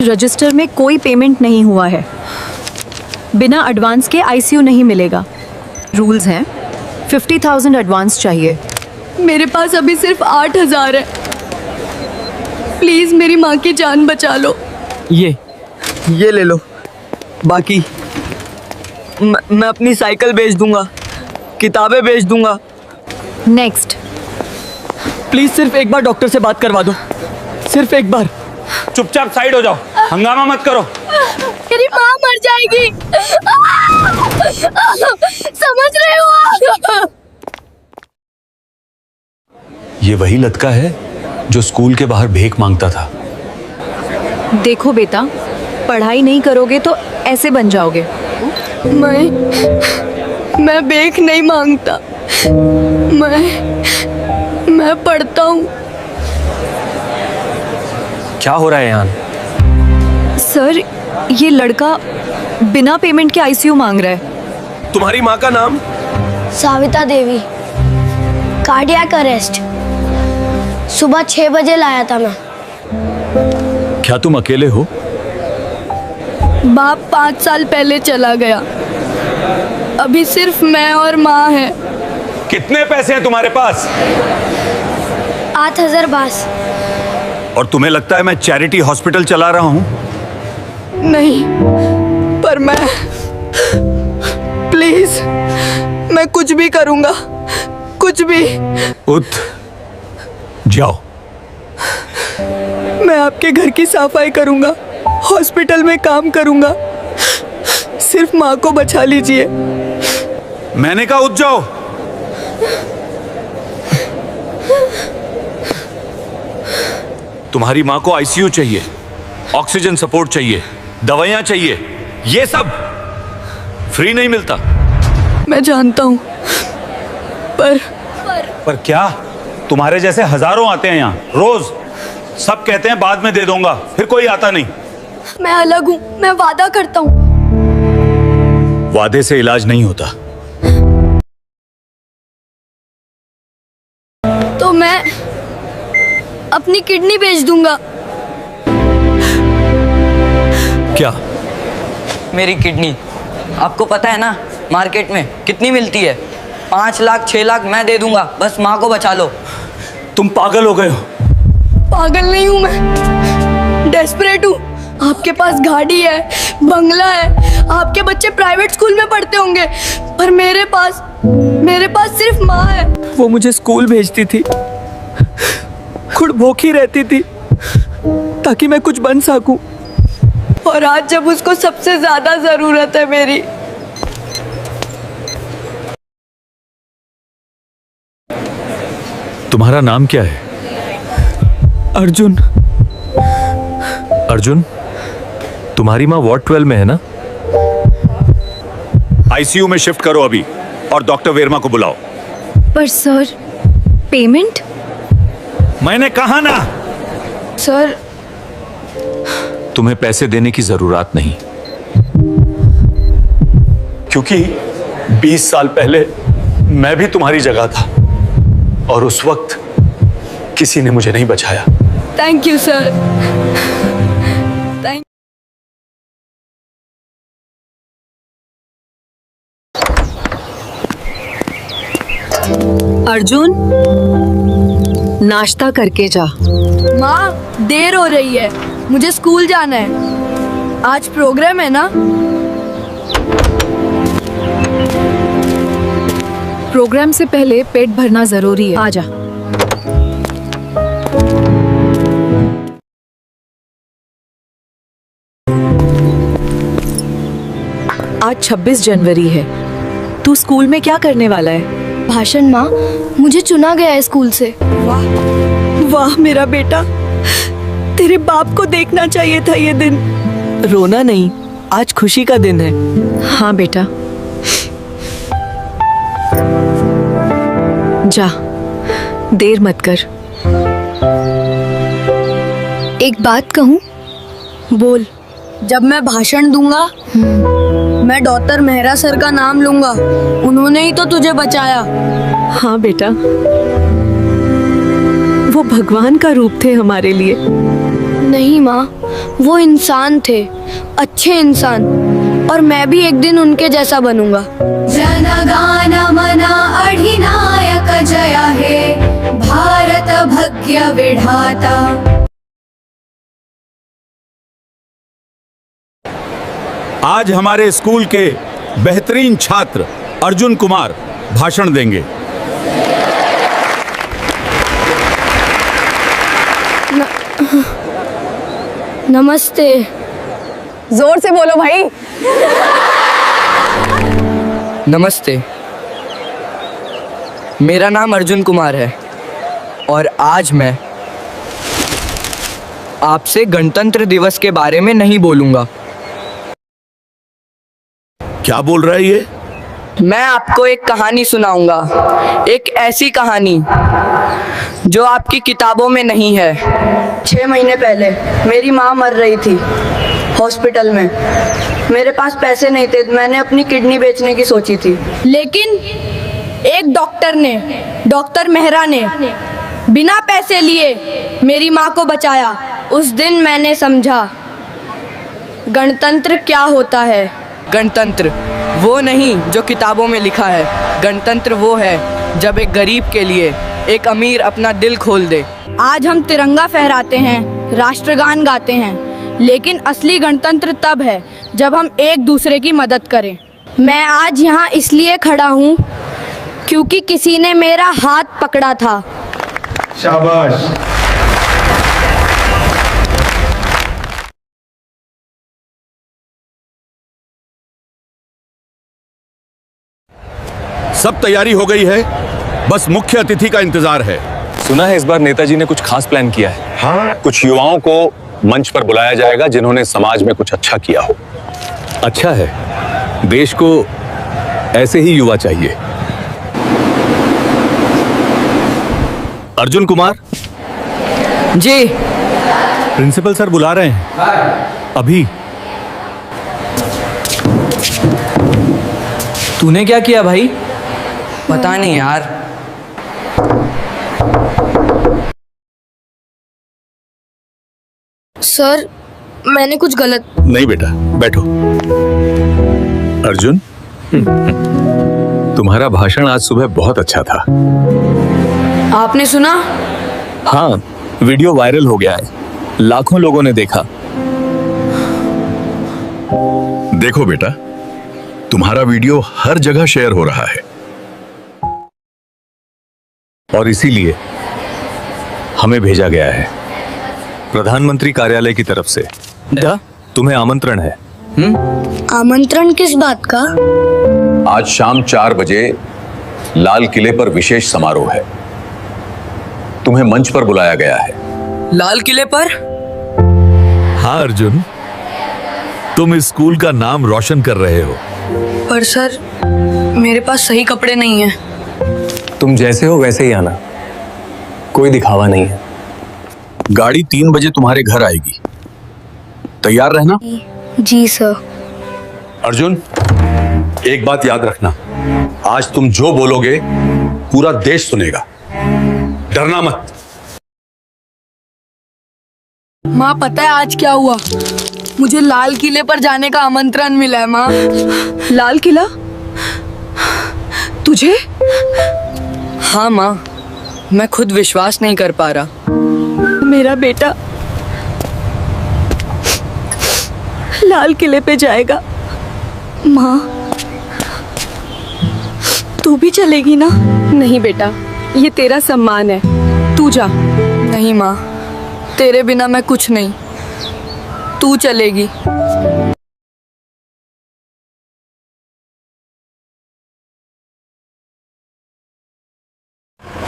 Register में कोई payment नहीं हुआ है। बिना एडवांस के आईसीयू नहीं मिलेगा। रूल्स हैं, 50,000 एडवांस चाहिए। मेरे पास अभी सिर्फ 8,000 है। प्लीज मेरी माँ की जान बचा लो। ये ले लो। बाकी मैं अपनी साइकिल बेच दूंगा, किताबें बेच दूंगा। नेक्स्ट। प्लीज सिर्फ एक बार डॉक्टर से बात करवा दो, सिर्फ एक बार। चुपचाप साइड हो जाओ, हंगामा मत करो। मेरी माँ मर जाएगी। समझ रहे हो? ये वही लड़का है जो स्कूल के बाहर भीख मांगता था। देखो बेटा, पढ़ाई नहीं करोगे तो ऐसे बन जाओगे। मैं भीख नहीं मांगता। मैं पढ़ता हूँ। क्या हो रहा है यान? सर, ये लड़का बिना पेमेंट के आईसीयू मांग रहा है। तुम्हारी माँ का नाम? साविता देवी। Cardiac arrest. सुबह 6 बजे लाया था मैं। क्या तुम अकेले हो? बाप 5 साल पहले चला गया। अभी सिर्फ मैं और माँ है। कितने पैसे हैं तुम्हारे पास? 8,000 बस। और तुम्हें लगता है मैं चैरिटी हॉस्पिटल चला रहा हूं? नहीं, पर मैं प्लीज, मैं कुछ भी करूंगा, कुछ भी। उठ जाओ। मैं आपके घर की सफाई करूंगा, हॉस्पिटल में काम करूंगा। सिर्फ माँ को बचा लीजिए। मैंने कहा उठ जाओ। तुम्हारी माँ को आईसीयू चाहिए, ऑक्सीजन सपोर्ट चाहिए, दवाइयां चाहिए। ये सब फ्री नहीं मिलता। मैं जानता हूं, पर क्या? तुम्हारे जैसे हजारों आते हैं यहाँ रोज। सब कहते हैं बाद में दे दूंगा, फिर कोई आता नहीं। मैं अलग हूं। मैं वादा करता हूं। वादे से इलाज नहीं होता। तो मैं अपनी किडनी बेच दूंगा। क्या? मेरी किडनी आपको पता है ना मार्केट में कितनी मिलती है? 5 लाख 6 लाख मैं दे दूंगा, बस माँ को बचा लो। तुम पागल हो गए हो? पागल नहीं हूं मैं, डेस्परेट हूं। आपके पास गाड़ी है, बंगला है, आपके बच्चे प्राइवेट स्कूल में पढ़ते होंगे, पर मेरे पास सिर्फ माँ है। वो मुझे स्कूल भेजती थी, खुद भूखी रहती थी ताकि मैं कुछ बन सकूं। और आज जब उसको सबसे ज्यादा जरूरत है मेरी। तुम्हारा नाम क्या है? अर्जुन। अर्जुन, तुम्हारी माँ वार्ड 12 में है ना? आईसीयू में शिफ्ट करो अभी और डॉक्टर वर्मा को बुलाओ। पर सर, पेमेंट? मैंने कहा ना, सर, तुम्हें पैसे देने की जरूरत नहीं, क्योंकि 20 साल पहले मैं भी तुम्हारी जगह था और उस वक्त किसी ने मुझे नहीं बचाया। Thank you sir. Thank. Arjun, नाश्ता करके जा। माँ, देर हो रही है, मुझे स्कूल जाना है। आज प्रोग्राम है ना? प्रोग्राम से पहले पेट भरना जरूरी है। आजा। आज 26 जनवरी है। तू स्कूल में क्या करने वाला है? भाषण। माँ, मुझे चुना गया है स्कूल से। वाह मेरा बेटा, तेरे बाप को देखना चाहिए था ये दिन। रोना नहीं, आज खुशी का दिन है। हाँ बेटा, जा, देर मत कर। एक बात कहूँ? बोल। जब मैं भाषण दूंगा, मैं डॉक्टर मेहरा सर का नाम लूंगा। उन्होंने ही तो तुझे बचाया। हाँ बेटा, वो भगवान का रूप थे हमारे लिए। नहीं माँ, वो इंसान थे, अच्छे इंसान, और मैं भी एक दिन उनके जैसा बनूंगा। जनगण मन अधिनायक जय हे भारत भाग्य विधाता। आज हमारे स्कूल के बेहतरीन छात्र अर्जुन कुमार भाषण देंगे। नमस्ते। जोर से बोलो भाई। नमस्ते, मेरा नाम अर्जुन कुमार है और आज मैं आपसे गणतंत्र दिवस के बारे में नहीं बोलूंगा। क्या बोल रहा है ये? मैं आपको एक कहानी सुनाऊंगा, एक ऐसी कहानी जो आपकी किताबों में नहीं है। 6 महीने पहले मेरी माँ मर रही थी हॉस्पिटल में। मेरे पास पैसे नहीं थे, मैंने अपनी किडनी बेचने की सोची थी, लेकिन एक डॉक्टर ने, डॉक्टर मेहरा ने बिना पैसे लिए मेरी माँ को बचाया। उस दिन मैंने समझा गणतंत्र क्या होता है। गणतंत्र वो नहीं जो किताबों में लिखा है, गणतंत्र वो है जब एक गरीब के लिए एक अमीर अपना दिल खोल दे। आज हम तिरंगा फहराते हैं, राष्ट्रगान गाते हैं, लेकिन असली गणतंत्र तब है जब हम एक दूसरे की मदद करें। मैं आज यहाँ इसलिए खड़ा हूँ क्योंकि किसी ने मेरा हाथ पकड़ा था। शाबाश। सब तैयारी हो गई है, बस मुख्य अतिथि का इंतजार है। सुना है इस बार नेताजी ने कुछ खास प्लान किया है। हाँ, कुछ युवाओं को मंच पर बुलाया जाएगा जिन्होंने समाज में कुछ अच्छा किया हो। अच्छा है, देश को ऐसे ही युवा चाहिए। अर्जुन कुमार जी। प्रिंसिपल सर बुला रहे हैं अभी। तूने क्या किया भाई? पता नहीं यार। सर, मैंने कुछ गलत। नहीं बेटा, बैठो। अर्जुन, तुम्हारा भाषण आज सुबह बहुत अच्छा था। आपने सुना? हाँ, वीडियो वायरल हो गया है, लाखों लोगों ने देखा। देखो बेटा, तुम्हारा वीडियो हर जगह शेयर हो रहा है और इसीलिए हमें भेजा गया है प्रधानमंत्री कार्यालय की तरफ से। तुम्हें आमंत्रण है। आमंत्रण किस बात का? आज शाम 4 बजे लाल किले पर विशेष समारोह है। तुम्हें मंच पर बुलाया गया है। लाल किले पर? हाँ अर्जुन, तुम इस स्कूल का नाम रोशन कर रहे हो। पर सर, मेरे पास सही कपड़े नहीं हैं। तुम जैसे हो वैसे ही आना, कोई दिखावा नहीं है। गाड़ी 3 बजे तुम्हारे घर आएगी, तैयार रहना। जी सर। अर्जुन, एक बात याद रखना, आज तुम जो बोलोगे पूरा देश सुनेगा, डरना मत। माँ, पता है आज क्या हुआ? मुझे लाल किले पर जाने का आमंत्रण मिला है माँ। लाल किला? तुझे? हाँ माँ, मैं खुद विश्वास नहीं कर पा रहा। मेरा बेटा लाल किले पे जाएगा। माँ, तू भी चलेगी ना? नहीं बेटा, ये तेरा सम्मान है, तू जा। नहीं माँ, तेरे बिना मैं कुछ नहीं, तू चलेगी।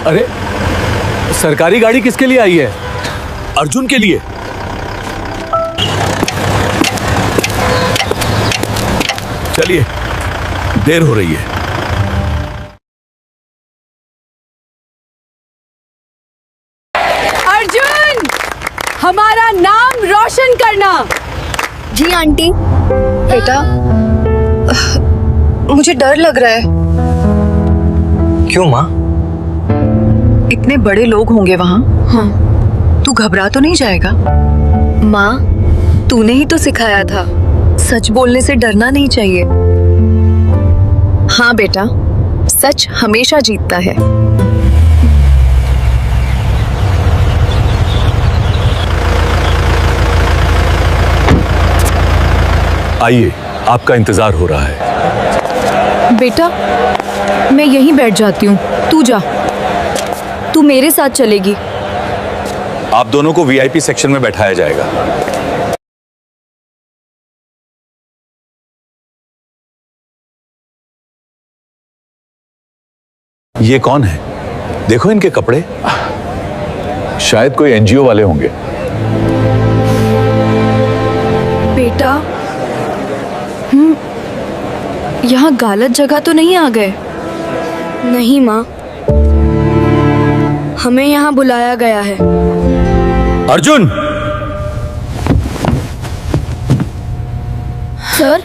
अरे, सरकारी गाड़ी किसके लिए आई है? अर्जुन के लिए। चलिए, देर हो रही है। अर्जुन, हमारा नाम रोशन करना। जी आंटी। बेटा, मुझे डर लग रहा है। क्यों माँ? इतने बड़े लोग होंगे वहाँ। हाँ। तू घबरा तो नहीं जाएगा? माँ, तूने ही तो सिखाया था, सच बोलने से डरना नहीं चाहिए। हाँ बेटा, सच हमेशा जीतता है। आइए, आपका इंतजार हो रहा है। बेटा, मैं यहीं बैठ जाती हूँ, तू जा। तू मेरे साथ चलेगी। आप दोनों को वीआईपी सेक्शन में बैठाया जाएगा। ये कौन है? देखो इनके कपड़े, शायद कोई एनजीओ वाले होंगे। बेटा, यहाँ गलत जगह तो नहीं आ गए? नहीं माँ, हमें यहाँ बुलाया गया है। अर्जुन! सर?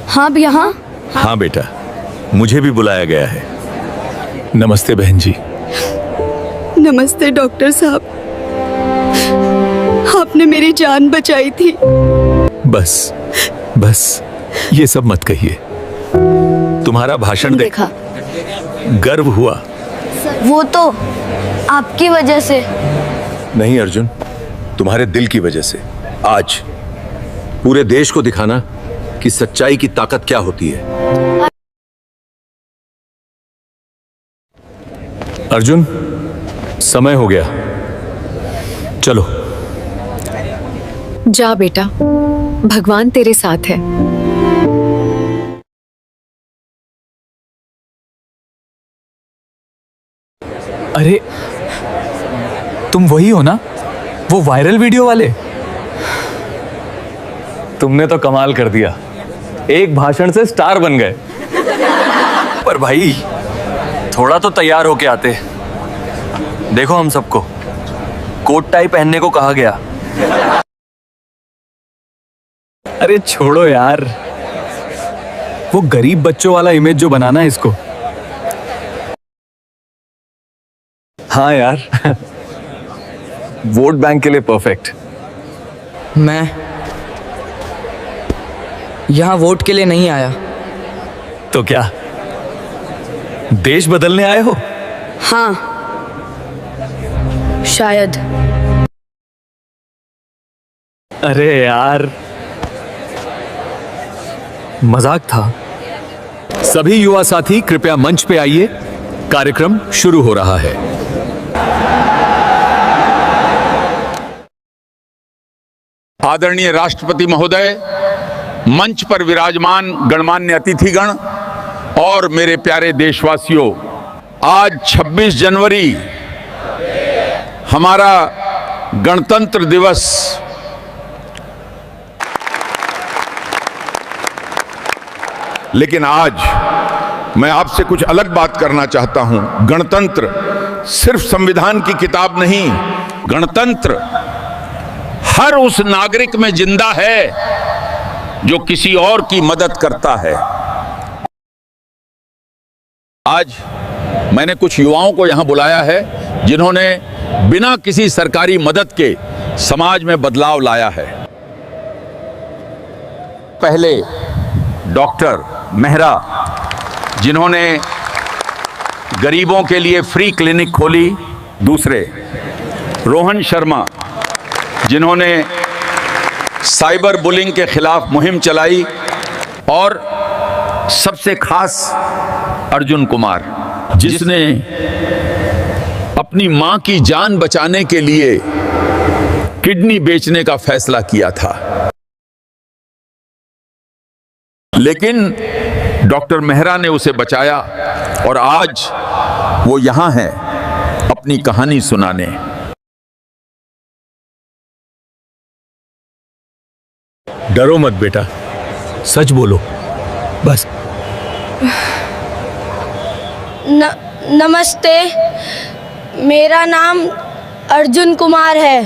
हाँ यहाँ? हाँ बेटा, मुझे भी बुलाया गया है। नमस्ते बहन जी। नमस्ते डॉक्टर साहब, आपने मेरी जान बचाई थी। बस बस ये सब मत कहिए। तुम्हारा भाषण देखा, गर्व हुआ। वो तो आपकी वजह से। नहीं अर्जुन, तुम्हारे दिल की वजह से। आज पूरे देश को दिखाना कि सच्चाई की ताकत क्या होती है। अर्जुन, समय हो गया, चलो। जा बेटा, भगवान तेरे साथ है। अरे, तुम वही हो ना, वो वायरल वीडियो वाले? तुमने तो कमाल कर दिया, एक भाषण से स्टार बन गए। पर भाई, थोड़ा तो तैयार होके आते। देखो हम सबको कोट टाई पहनने को कहा गया। अरे छोड़ो यार, वो गरीब बच्चों वाला इमेज जो बनाना है इसको। हाँ यार, वोट बैंक के लिए परफेक्ट। मैं यहाँ वोट के लिए नहीं आया। तो क्या देश बदलने आए हो? हाँ, शायद। अरे यार, मजाक था। सभी युवा साथी कृपया मंच पे आइए, कार्यक्रम शुरू हो रहा है। आदरणीय राष्ट्रपति महोदय, मंच पर विराजमान गणमान्य अतिथिगण और मेरे प्यारे देशवासियों, आज 26 जनवरी हमारा गणतंत्र दिवस। लेकिन आज मैं आपसे कुछ अलग बात करना चाहता हूं। गणतंत्र सिर्फ संविधान की किताब नहीं, गणतंत्र हर उस नागरिक में जिंदा है जो किसी और की मदद करता है। आज मैंने कुछ युवाओं को यहां बुलाया है जिन्होंने बिना किसी सरकारी मदद के समाज में बदलाव लाया है। पहले डॉक्टर मेहरा, जिन्होंने गरीबों के लिए फ्री क्लिनिक खोली। दूसरे रोहन शर्मा, जिन्होंने साइबर बुलिंग के खिलाफ मुहिम चलाई। और सबसे खास अर्जुन कुमार, जिसने अपनी मां की जान बचाने के लिए किडनी बेचने का फैसला किया था। लेकिन डॉक्टर मेहरा ने उसे बचाया और आज वो यहां है अपनी कहानी सुनाने। डरो मत बेटा, सच बोलो बस। नमस्ते, मेरा नाम अर्जुन कुमार है।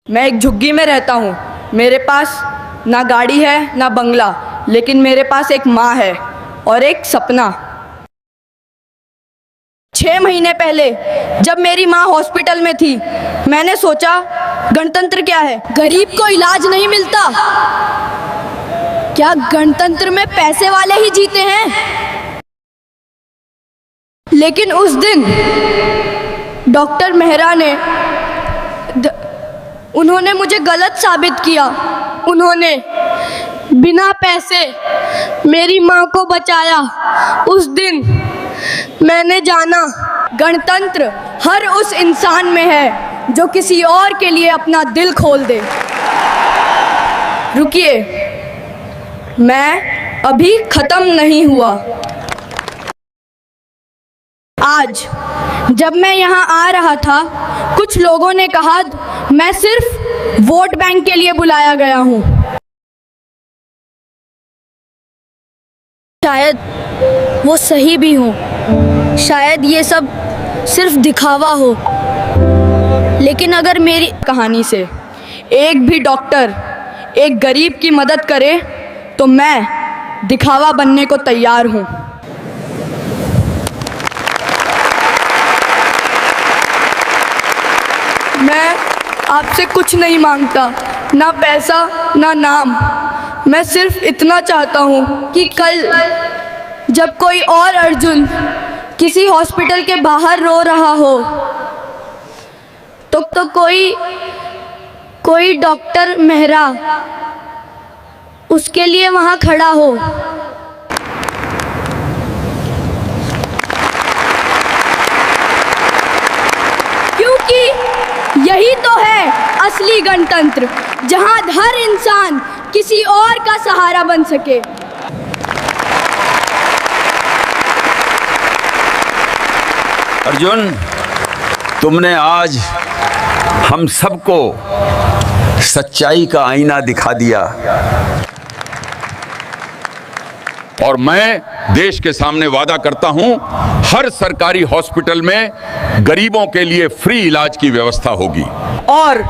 मैं एक झुग्गी में रहता हूँ। मेरे पास ना गाड़ी है ना बंगला, लेकिन मेरे पास एक माँ है और एक सपना। 6 महीने पहले जब मेरी माँ हॉस्पिटल में थी, मैंने सोचा गणतंत्र क्या है? गरीब को इलाज नहीं मिलता। क्या गणतंत्र में पैसे वाले ही जीते हैं? लेकिन उस दिन डॉक्टर मेहरा ने उन्होंने मुझे गलत साबित किया। उन्होंने बिना पैसे मेरी माँ को बचाया। उस दिन मैंने जाना गणतंत्र हर उस इंसान में है जो किसी और के लिए अपना दिल खोल दे। रुकिए, मैं अभी खत्म नहीं हुआ। आज जब मैं यहाँ आ रहा था, कुछ लोगों ने कहा मैं सिर्फ वोट बैंक के लिए बुलाया गया हूँ। शायद वो सही भी हो, शायद ये सब सिर्फ दिखावा हो, लेकिन अगर मेरी कहानी से एक भी डॉक्टर एक गरीब की मदद करे तो मैं दिखावा बनने को तैयार हूँ। मैं आपसे कुछ नहीं मांगता, ना पैसा ना नाम। मैं सिर्फ इतना चाहता हूँ कि कल जब कोई और अर्जुन किसी हॉस्पिटल के बाहर रो रहा हो तो कोई डॉक्टर मेहरा उसके लिए वहाँ खड़ा हो। क्योंकि यही तो है असली गणतंत्र, जहाँ हर इंसान किसी और का सहारा बन सके। अर्जुन, तुमने आज हम सबको सच्चाई का आईना दिखा दिया और मैं देश के सामने वादा करता हूं, हर सरकारी हॉस्पिटल में गरीबों के लिए फ्री इलाज की व्यवस्था होगी। और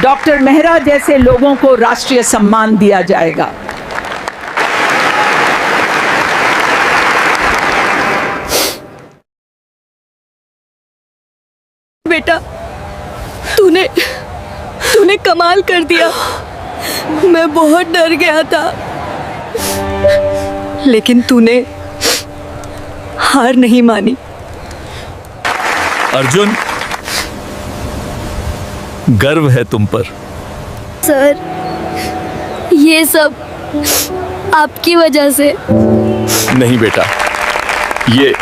डॉक्टर मेहरा जैसे लोगों को राष्ट्रीय सम्मान दिया जाएगा। बेटा, तूने कमाल कर दिया। मैं बहुत डर गया था, लेकिन तूने हार नहीं मानी। अर्जुन, गर्व है तुम पर। सर, ये सब आपकी वजह से। नहीं बेटा, ये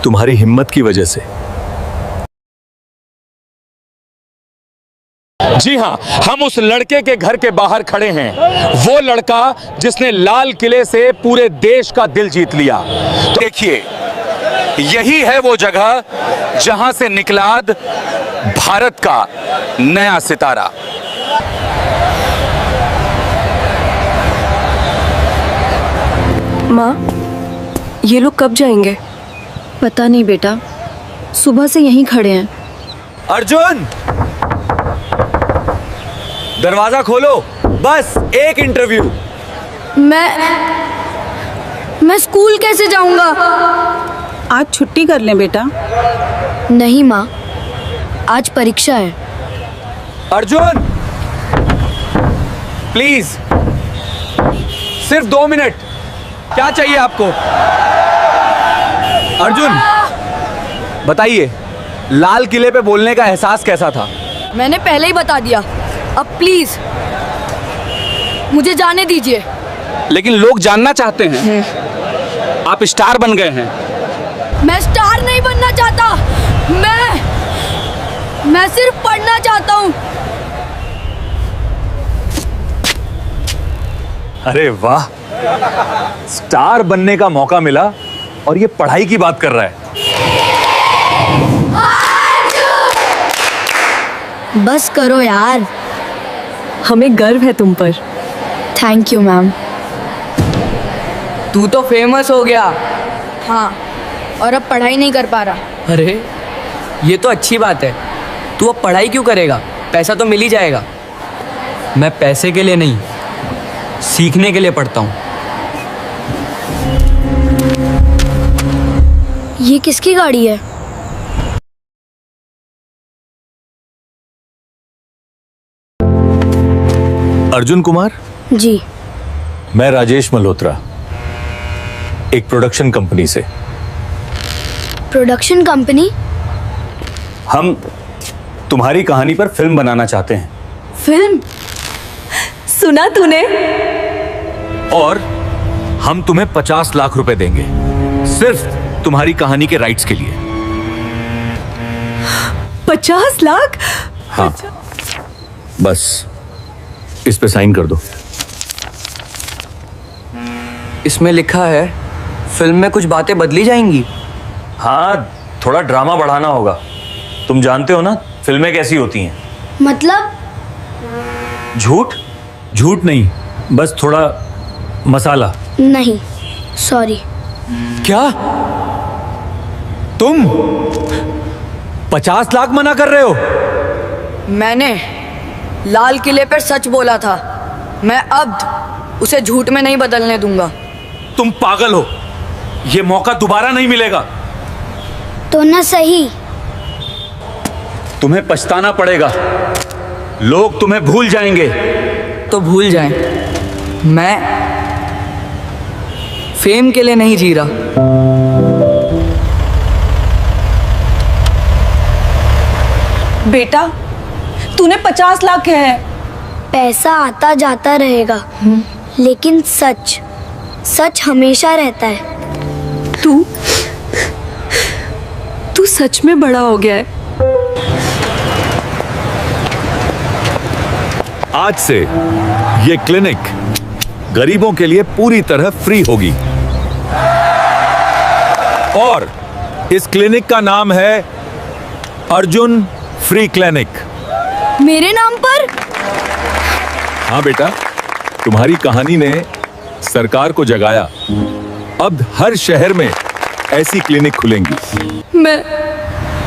तुम्हारी हिम्मत की वजह से। जी हाँ, हम उस लड़के के घर के बाहर खड़े हैं, वो लड़का जिसने लाल किले से पूरे देश का दिल जीत लिया। तो देखिए, यही है वो जगह जहां से निकला भारत का नया सितारा। माँ, ये लोग कब जाएंगे? पता नहीं बेटा, सुबह से यहीं खड़े हैं। अर्जुन, दरवाजा खोलो, बस एक इंटरव्यू। मैं स्कूल कैसे जाऊंगा? आज छुट्टी कर लें बेटा। नहीं माँ, आज परीक्षा है। अर्जुन, प्लीज, सिर्फ 2 मिनट। क्या चाहिए आपको? अर्जुन, बताइए, लाल किले पे बोलने का एहसास कैसा था? मैंने पहले ही बता दिया, अब प्लीज मुझे जाने दीजिए। लेकिन लोग जानना चाहते हैं, आप स्टार बन गए हैं। मैं स्टार नहीं बनना चाहता, मैं सिर्फ पढ़ना चाहता हूँ। अरे वाह, स्टार बनने का मौका मिला और ये पढ़ाई की बात कर रहा है। बस करो यार। हमें गर्व है तुम पर। Thank you ma'am. तू तो फेमस हो गया। हाँ, और अब पढ़ाई नहीं कर पा रहा। अरे, ये तो अच्छी बात है। तू अब पढ़ाई क्यों करेगा? पैसा तो मिल ही जाएगा। मैं पैसे के लिए नहीं, सीखने के लिए पढ़ता हूँ। ये किसकी गाड़ी है? अर्जुन कुमार, जी। मैं राजेश मल्होत्रा, एक प्रोडक्शन कंपनी से। Production company? हम तुम्हारी कहानी पर फिल्म बनाना चाहते हैं। फिल्म? सुना तूने? और हम तुम्हें 50 लाख रुपए देंगे सिर्फ तुम्हारी कहानी के राइट्स के लिए। 50 लाख? हाँ, बस इस पे साइन कर दो। इसमें लिखा है फिल्म में कुछ बातें बदली जाएंगी। हाँ, थोड़ा ड्रामा बढ़ाना होगा। तुम जानते हो ना फिल्में कैसी होती हैं। मतलब? झूठ? झूठ नहीं, बस थोड़ा मसाला। नहीं, सॉरी। क्या तुम 50 लाख मना कर रहे हो? मैंने लाल किले पर सच बोला था, मैं अब उसे झूठ में नहीं बदलने दूंगा। तुम पागल हो, यह मौका दोबारा नहीं मिलेगा। तो ना सही। तुम्हें पछताना पड़ेगा, लोग तुम्हें भूल जाएंगे। तो भूल जाएं, मैं फेम के लिए नहीं जी रहा। बेटा, तूने 50 लाख है। पैसा आता जाता रहेगा, लेकिन सच सच हमेशा रहता है। तू सच में बड़ा हो गया है। आज से ये क्लिनिक गरीबों के लिए पूरी तरह फ्री होगी और इस क्लिनिक का नाम है अर्जुन फ्री क्लिनिक। मेरे नाम पर? हाँ बेटा, तुम्हारी कहानी ने सरकार को जगाया। अब हर शहर में ऐसी क्लिनिक खुलेंगी।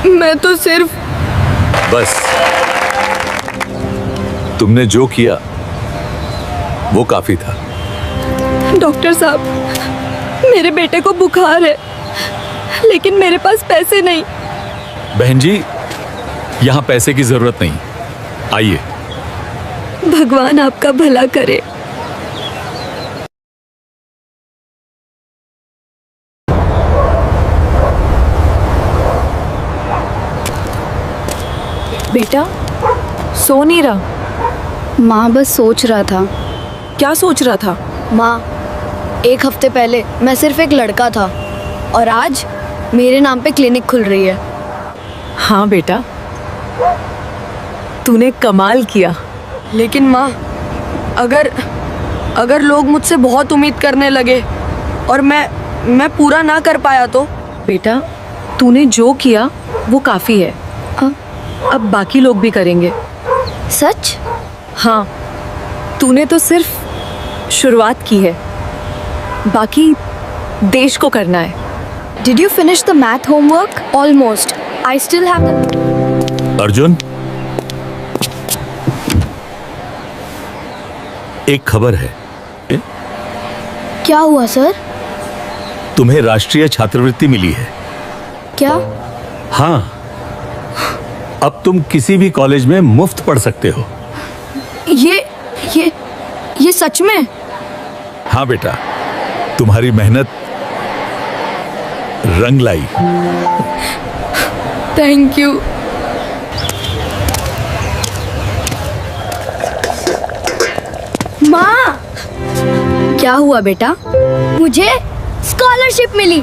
मैं तो सिर्फ बस तुमने जो किया वो काफी था। डॉक्टर साहब, मेरे बेटे को बुखार है, लेकिन मेरे पास पैसे नहीं। बहन जी, यहां पैसे की जरूरत नहीं, आइए। भगवान आपका भला करे। बेटा, सो नहीं रहा? माँ बस सोच रहा था। क्या सोच रहा था? माँ, 1 हफ्ते पहले मैं सिर्फ एक लड़का था और आज मेरे नाम पे क्लिनिक खुल रही है। हाँ बेटा, तूने कमाल किया। लेकिन माँ, अगर लोग मुझसे बहुत उम्मीद करने लगे और मैं पूरा ना कर पाया तो? बेटा, तूने जो किया वो काफी है। अब बाकी लोग भी करेंगे। सच? हाँ, तूने तो सिर्फ शुरुआत की है, बाकी देश को करना है। Did you finish the math homework? Almost. I still have the... Arjun, एक खबर है। क्या हुआ सर? तुम्हें राष्ट्रीय छात्रवृत्ति मिली है। क्या? हाँ, अब तुम किसी भी कॉलेज में मुफ्त पढ़ सकते हो। ये सच में? हाँ बेटा, तुम्हारी मेहनत रंग लाई। Thank you. माँ! क्या हुआ बेटा? मुझे स्कॉलरशिप मिली।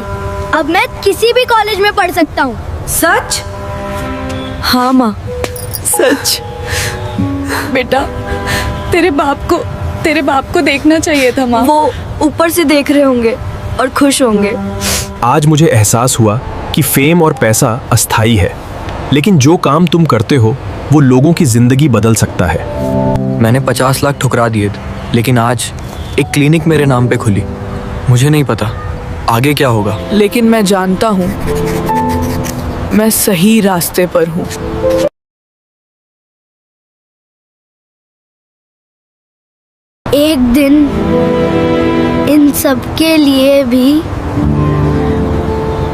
अब मैं किसी भी कॉलेज में पढ़ सकता हूँ। सच? हाँ माँ, सच। बेटा, तेरे बाप को देखना चाहिए था माँ। वो ऊपर से देख रहे होंगे और खुश होंगे। आज मुझे एहसास हुआ कि फेम और पैसा अस्थाई है, लेकिन जो काम तुम करते हो वो लोगों की जिंदगी बदल सकता है। मैंने 50 लाख ठुकरा दिए थे, लेकिन आज एक क्लिनिक मेरे नाम पे खुली। मुझे नहीं पता आगे क्या होगा, लेकिन मैं जानता हूँ मैं सही रास्ते पर हूँ। एक दिन इन सब के लिए भी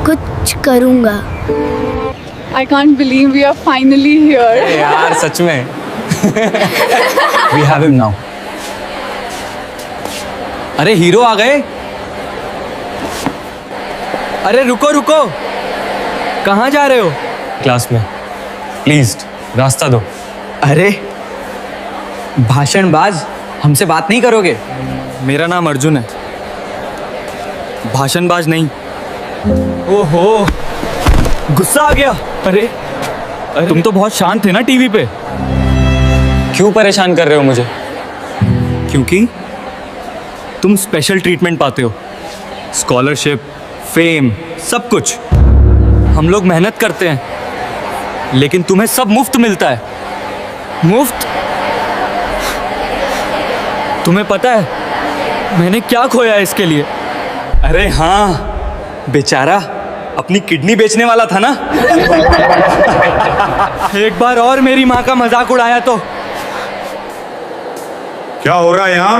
कुछ करूँगा। I can't believe we are finally here. यार सच में वी हैव हिम नाउ। अरे हीरो आ गए। अरे रुको रुको, कहाँ जा रहे हो? क्लास में, प्लीज रास्ता दो। अरे भाषणबाज, हमसे बात नहीं करोगे? मेरा नाम अर्जुन है, भाषणबाज नहीं। ओहो, गुस्सा आ गया। अरे तुम तो बहुत शांत थे ना टीवी पे। क्यों परेशान कर रहे हो मुझे? क्योंकि तुम स्पेशल ट्रीटमेंट पाते हो, स्कॉलरशिप, फेम, सब कुछ। हम लोग मेहनत करते हैं लेकिन तुम्हें सब मुफ्त मिलता है। मुफ्त? तुम्हें पता है मैंने क्या खोया इसके लिए? अरे हाँ, बेचारा अपनी किडनी बेचने वाला था ना। एक बार और मेरी माँ का मजाक उड़ाया तो। क्या हो रहा है यहाँ?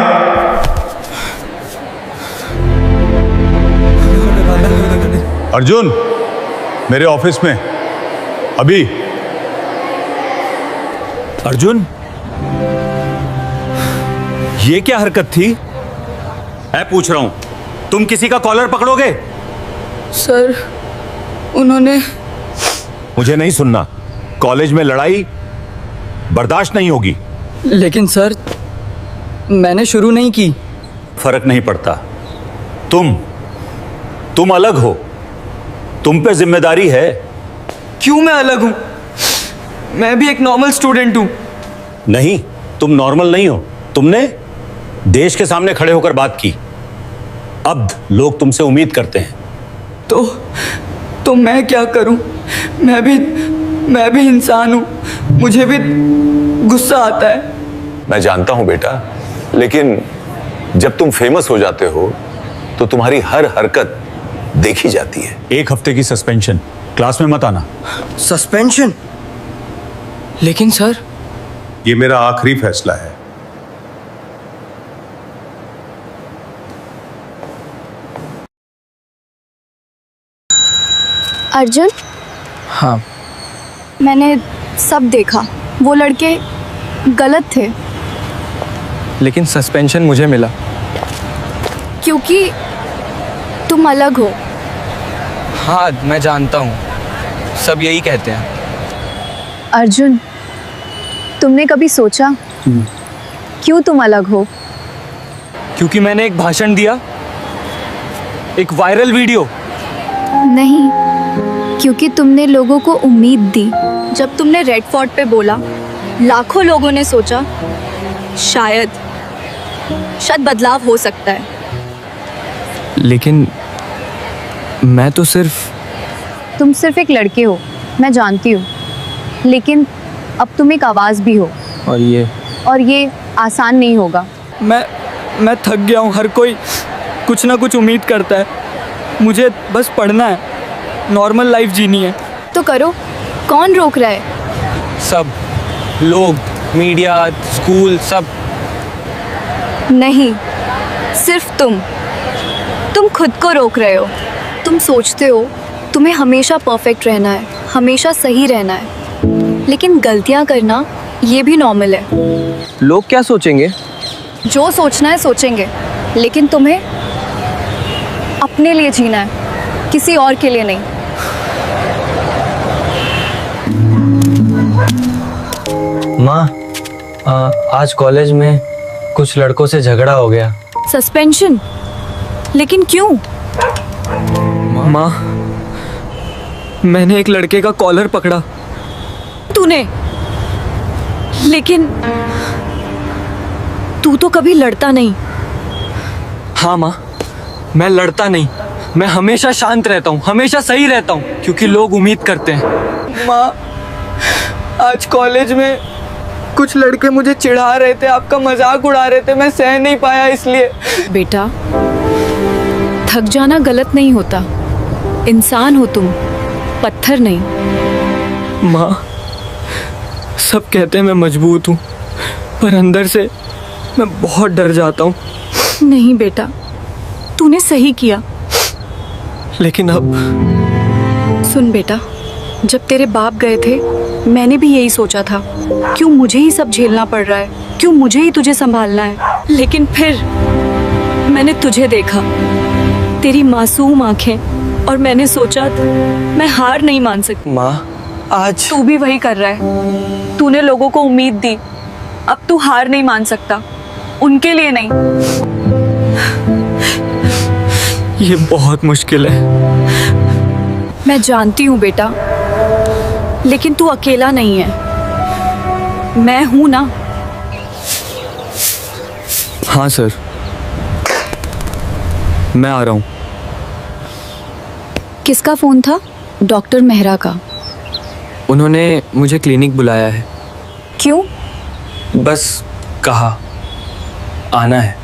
अर्जुन, मेरे ऑफिस में अभी। अर्जुन, ये क्या हरकत थी? मैं पूछ रहा हूं, तुम किसी का कॉलर पकड़ोगे? सर, उन्होंने। मुझे नहीं सुनना। कॉलेज में लड़ाई बर्दाश्त नहीं होगी। लेकिन सर, मैंने शुरू नहीं की। फर्क नहीं पड़ता। तुम अलग हो, तुम पे जिम्मेदारी है। क्यों मैं अलग हूं? मैं भी एक नॉर्मल स्टूडेंट हूं। नहीं, तुम नॉर्मल नहीं हो। तुमने देश के सामने खड़े होकर बात की, अब लोग तुमसे उम्मीद करते हैं। तो मैं क्या करूं? मैं भी इंसान हूं, मुझे भी गुस्सा आता है। मैं जानता हूं बेटा, लेकिन जब तुम फेमस हो जाते हो तो तुम्हारी हर हरकत देखी जाती है। 1 हफ्ते की सस्पेंशन, क्लास में मत आना। सस्पेंशन? लेकिन सर, ये मेरा आखिरी फैसला है। अर्जुन, हाँ, मैंने सब देखा, वो लड़के गलत थे। लेकिन सस्पेंशन मुझे मिला क्योंकि तुम अलग हो। हाँ, मैं जानता हूँ, सब यही कहते हैं। अर्जुन, तुमने कभी सोचा क्यों तुम अलग हो? क्योंकि मैंने एक भाषण दिया, एक वायरल वीडियो। नहीं, क्योंकि तुमने लोगों को उम्मीद दी। जब तुमने रेड फोर्ट पे बोला, लाखों लोगों ने सोचा शायद बदलाव हो सकता है। लेकिन मैं तो तुम सिर्फ एक लड़के हो, मैं जानती हूँ, लेकिन अब तुम एक आवाज़ भी हो। और ये आसान नहीं होगा। मैं थक गया हूँ। हर कोई कुछ ना कुछ उम्मीद करता है, मुझे बस पढ़ना है, नॉर्मल लाइफ जीनी है। तो करो, कौन रोक रहा है? सब लोग, मीडिया, स्कूल, सब। नहीं, सिर्फ तुम खुद को रोक रहे हो। तुम सोचते हो तुम्हें हमेशा परफेक्ट रहना है, हमेशा सही रहना है, लेकिन गलतियां करना ये भी नॉर्मल है। लोग क्या सोचेंगे? जो सोचना है सोचेंगे, लेकिन तुम्हें अपने लिए जीना है, किसी और के लिए नहीं। माँ, आज कॉलेज में कुछ लड़कों से झगड़ा हो गया। सस्पेंशन? लेकिन क्यों? माँ, मैंने एक लड़के का कॉलर पकड़ा। तूने? लेकिन तू तो कभी लड़ता नहीं। हाँ माँ, मैं लड़ता नहीं, मैं हमेशा शांत रहता हूँ, हमेशा सही रहता हूँ, क्योंकि लोग उम्मीद करते हैं। माँ, आज कॉलेज में कुछ लड़के मुझे चिढ़ा रहे थे, आपका मजाक उड़ा रहे थे, मैं सह नहीं पाया इसलिए। बेटा, थक जाना गलत नहीं होता। इंसान हो तुम, पत्थर नहीं। माँ, सब कहते हैं मैं मजबूत हूँ, पर अंदर से मैं बहुत डर जाता हूँ। नहीं बेटा, तूने सही किया। लेकिन अब सुन बेटा, जब तेरे बाप गए थे मैंने भी यही सोचा था, क्यों मुझे ही सब झेलना पड़ रहा है, क्यों मुझे ही तुझे संभालना है। लेकिन फिर मैंने तुझे देखा, तेरी मासूम आंखें, और मैंने सोचा मैं हार नहीं मान सकती। माँ, आज तू भी वही कर रहा है। तूने लोगों को उम्मीद दी, अब तू हार नहीं मान सकता, उनके लिए नहीं। ये बहुत मुश्किल है। मैं जानती हूँ बेटा, लेकिन तू अकेला नहीं है, मैं हूं ना। हाँ सर, मैं आ रहा हूँ। किसका फोन था? डॉक्टर मेहरा का। उन्होंने मुझे क्लिनिक बुलाया है। क्यों? बस कहा आना है।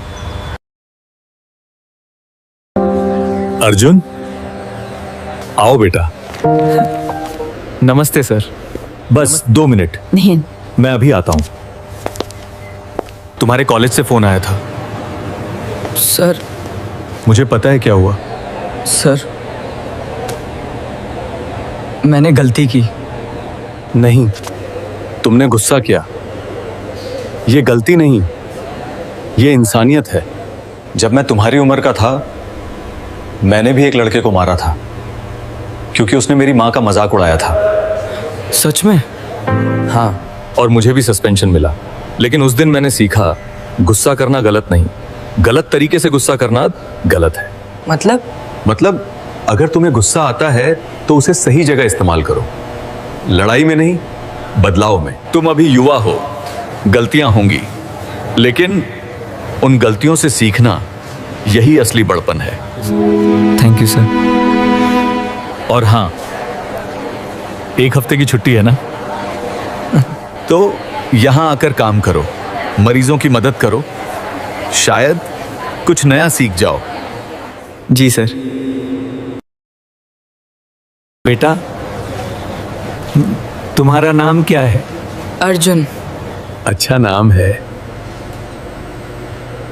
अर्जुन, आओ बेटा। नमस्ते सर। बस 2 मिनट, नहीं, मैं अभी आता हूं। तुम्हारे कॉलेज से फोन आया था। सर, मुझे पता है क्या हुआ। सर मैंने गलती की। नहीं, तुमने गुस्सा किया। ये गलती नहीं, ये इंसानियत है। जब मैं तुम्हारी उम्र का था मैंने भी एक लड़के को मारा था, क्योंकि उसने मेरी माँ का मजाक उड़ाया था। सच में? हाँ, और मुझे भी सस्पेंशन मिला। लेकिन उस दिन मैंने सीखा, गुस्सा करना गलत नहीं, गलत तरीके से गुस्सा करना गलत है। मतलब अगर तुम्हें गुस्सा आता है तो उसे सही जगह इस्तेमाल करो, लड़ाई में नहीं, बदलाव में। तुम अभी युवा हो, गलतियां होंगी, लेकिन उन गलतियों से सीखना यही असली बड़पन है। Thank you sir. और हाँ, 1 हफ्ते की छुट्टी है ना, तो यहां आकर काम करो, मरीजों की मदद करो, शायद कुछ नया सीख जाओ। जी सर। बेटा, तुम्हारा नाम क्या है? अर्जुन। अच्छा नाम है।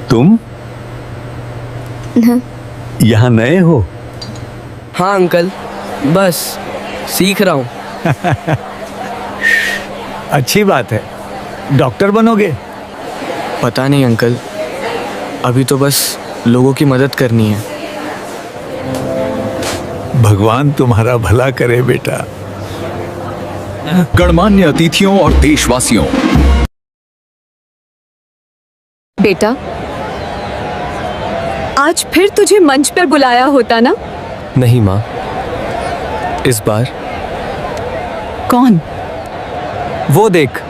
तुम यहां नए हो? हाँ अंकल, बस सीख रहा हूँ। अच्छी बात है। डॉक्टर बनोगे? पता नहीं अंकल, अभी तो बस लोगों की मदद करनी है। भगवान तुम्हारा भला करे बेटा। गणमान्य अतिथियों और देशवासियों, बेटा, आज फिर तुझे मंच पर बुलाया होता ना। नहीं माँ, इस बार कौन? वो देख।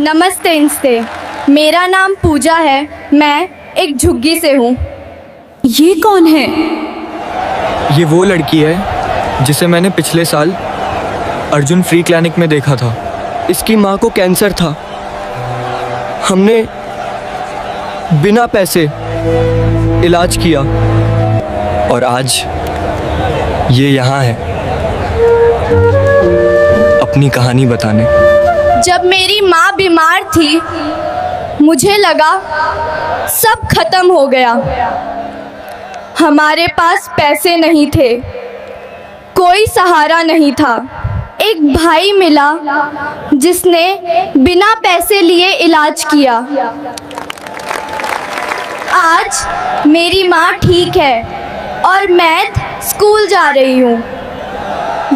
नमस्ते इंस्ते, मेरा नाम पूजा है, मैं एक झुग्गी से हूँ। ये कौन है? ये वो लड़की है जिसे मैंने पिछले साल अर्जुन फ्री क्लिनिक में देखा था। इसकी माँ को कैंसर था। हमने बिना पैसे इलाज किया और आज ये यहाँ है अपनी कहानी बताने। जब मेरी माँ बीमार थी मुझे लगा सब खत्म हो गया। हमारे पास पैसे नहीं थे, कोई सहारा नहीं था। एक भाई मिला जिसने बिना पैसे लिए इलाज किया। आज मेरी माँ ठीक है और मैं स्कूल जा रही हूँ।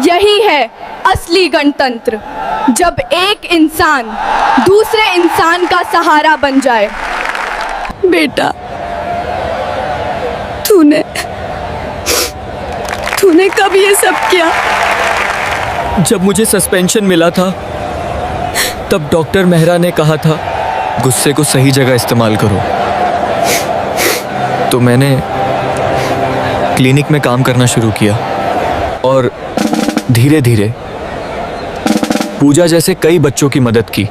यही है असली गणतंत्र, जब एक इंसान दूसरे इंसान का सहारा बन जाए। बेटा, तूने कब ये सब किया? जब मुझे सस्पेंशन मिला था तब डॉक्टर मेहरा ने कहा था गुस्से को सही जगह इस्तेमाल करो। तो मैंने क्लिनिक में काम करना शुरू किया और धीरे धीरे पूजा जैसे कई बच्चों की मदद की।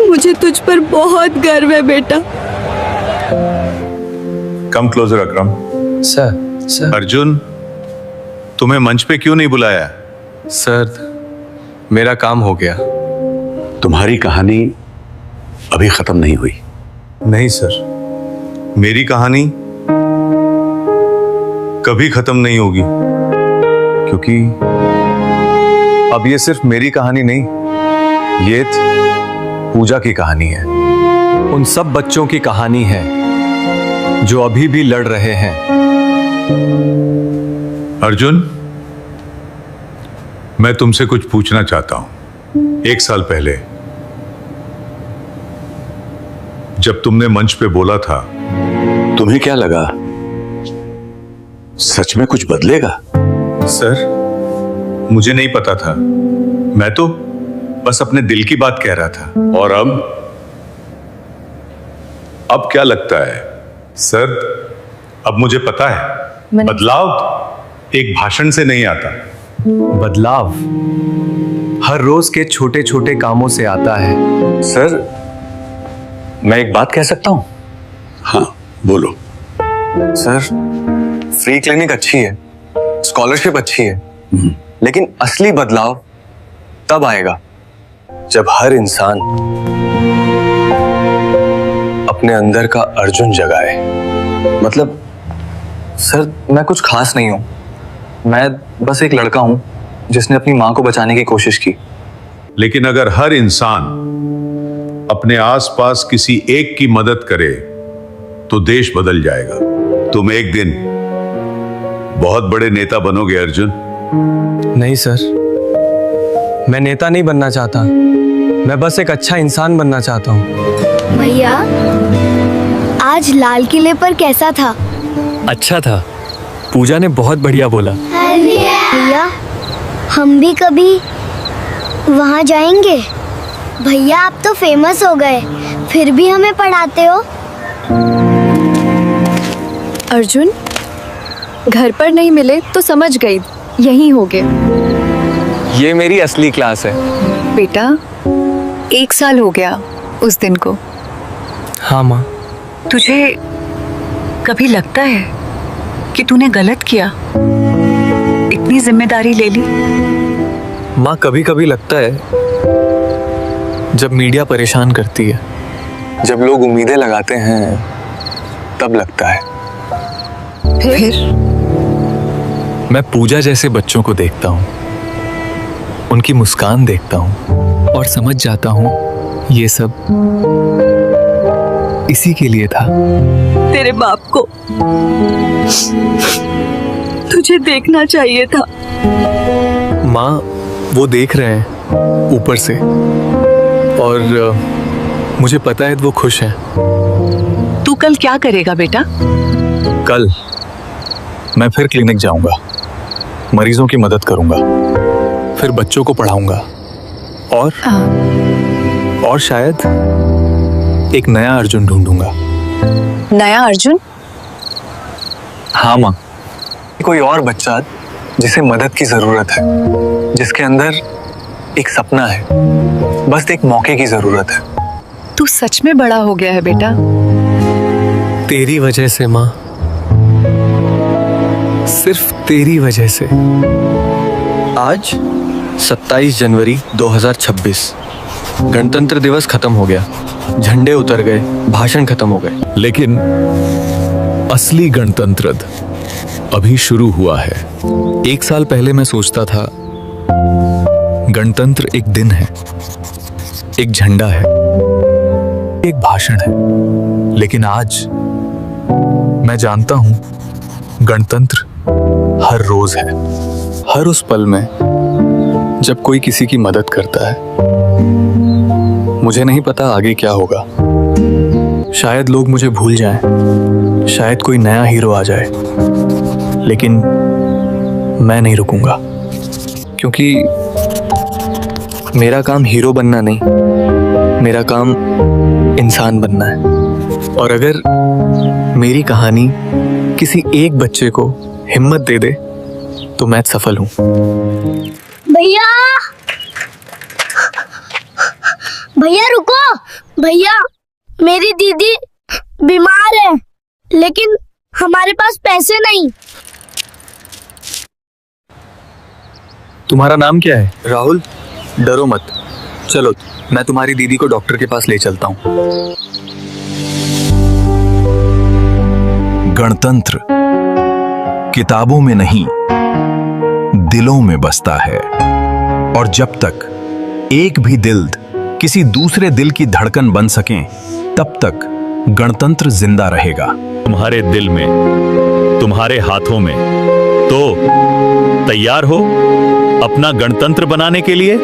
मुझे तुझ पर बहुत गर्व है बेटा। कम क्लोजर अकरम। सर अर्जुन, तुम्हें मंच पे क्यों नहीं बुलाया? सर, मेरा काम हो गया। तुम्हारी कहानी अभी खत्म नहीं हुई। नहीं सर, मेरी कहानी कभी खत्म नहीं होगी, क्योंकि अब ये सिर्फ मेरी कहानी नहीं, ये पूजा की कहानी है। उन सब बच्चों की कहानी है जो अभी भी लड़ रहे हैं। अर्जुन, मैं तुमसे कुछ पूछना चाहता हूं। 1 साल पहले जब तुमने मंच पे बोला था, तुम्हें क्या लगा सच में कुछ बदलेगा? सर, मुझे नहीं पता था, मैं तो बस अपने दिल की बात कह रहा था। और अब क्या लगता है सर? अब मुझे पता है, बदलाव एक भाषण से नहीं आता। बदलाव हर रोज के छोटे छोटे कामों से आता है। सर, मैं एक बात कह सकता हूं? हाँ, बोलो। सर, फ्री क्लिनिक अच्छी है, स्कॉलरशिप अच्छी है, लेकिन असली बदलाव तब आएगा जब हर इंसान अपने अंदर का अर्जुन जगाए। मतलब सर, मैं कुछ खास नहीं हूं, मैं बस एक लड़का हूं जिसने अपनी मां को बचाने की कोशिश की। लेकिन अगर हर इंसान अपने आसपास किसी एक की मदद करे तो देश बदल जाएगा। तुम एक दिन बहुत बड़े नेता बनोगे अर्जुन। नहीं सर, मैं नेता नहीं बनना चाहता, मैं बस एक अच्छा इंसान बनना चाहता हूँ। भैया, आज लाल किले पर कैसा था? अच्छा था, पूजा ने बहुत बढ़िया बोला। भैया, हम भी कभी वहाँ जाएंगे। भैया, आप तो फेमस हो गए, फिर भी हमें पढ़ाते हो। अर्जुन, घर पर नहीं मिले तो समझ गई यहीं होगे। ये मेरी असली क्लास है। बेटा, 1 साल हो गया उस दिन को। हाँ माँ। तुझे कभी लगता है कि तूने गलत किया, इतनी जिम्मेदारी ले ली? माँ, कभी कभी लगता है जब मीडिया परेशान करती है, जब लोग उम्मीदें लगाते हैं, तब लगता है। फिर मैं पूजा जैसे बच्चों को देखता हूँ, उनकी मुस्कान देखता हूँ और समझ जाता हूँ ये सब इसी के लिए था। तेरे बाप को तुझे देखना चाहिए था। माँ, वो देख रहे हैं ऊपर से और मुझे पता है वो खुश हैं। तू कल क्या करेगा बेटा? कल मैं फिर क्लिनिक जाऊंगा, मरीजों की मदद करूंगा, फिर बच्चों को पढ़ाऊंगा और शायद एक नया अर्जुन ढूंढूंगा। नया अर्जुन? हाँ माँ, कोई और बच्चा जिसे मदद की जरूरत है, जिसके अंदर एक सपना है, बस एक मौके की जरूरत है। तू सच में बड़ा हो गया है बेटा। तेरी वजह से माँ, सिर्फ तेरी वजह से। आज 27 जनवरी 2026, गणतंत्र दिवस खत्म हो गया, झंडे उतर गए, भाषण खत्म हो गए, लेकिन असली गणतंत्र अभी शुरू हुआ है। 1 साल पहले मैं सोचता था गणतंत्र एक दिन है, एक झंडा है, एक भाषण है, लेकिन आज मैं जानता हूं गणतंत्र हर रोज है, हर उस पल में जब कोई किसी की मदद करता है। मुझे नहीं पता आगे क्या होगा, शायद लोग मुझे भूल जाएं, शायद कोई नया हीरो आ जाए, लेकिन मैं नहीं रुकूंगा, क्योंकि मेरा काम हीरो बनना नहीं, मेरा काम इंसान बनना है। और अगर मेरी कहानी किसी एक बच्चे को हिम्मत दे दे तो मैं सफल हूं। भैया, भैया रुको। भैया, मेरी दीदी बीमार है, लेकिन हमारे पास पैसे नहीं। तुम्हारा नाम क्या है? राहुल, डरो मत, चलो मैं तुम्हारी दीदी को डॉक्टर के पास ले चलता हूँ। गणतंत्र किताबों में नहीं, दिलों में बसता है। और जब तक एक भी दिल किसी दूसरे दिल की धड़कन बन सकें, तब तक गणतंत्र जिंदा रहेगा। तुम्हारे दिल में, तुम्हारे हाथों में। तो तैयार हो अपना गणतंत्र बनाने के लिए?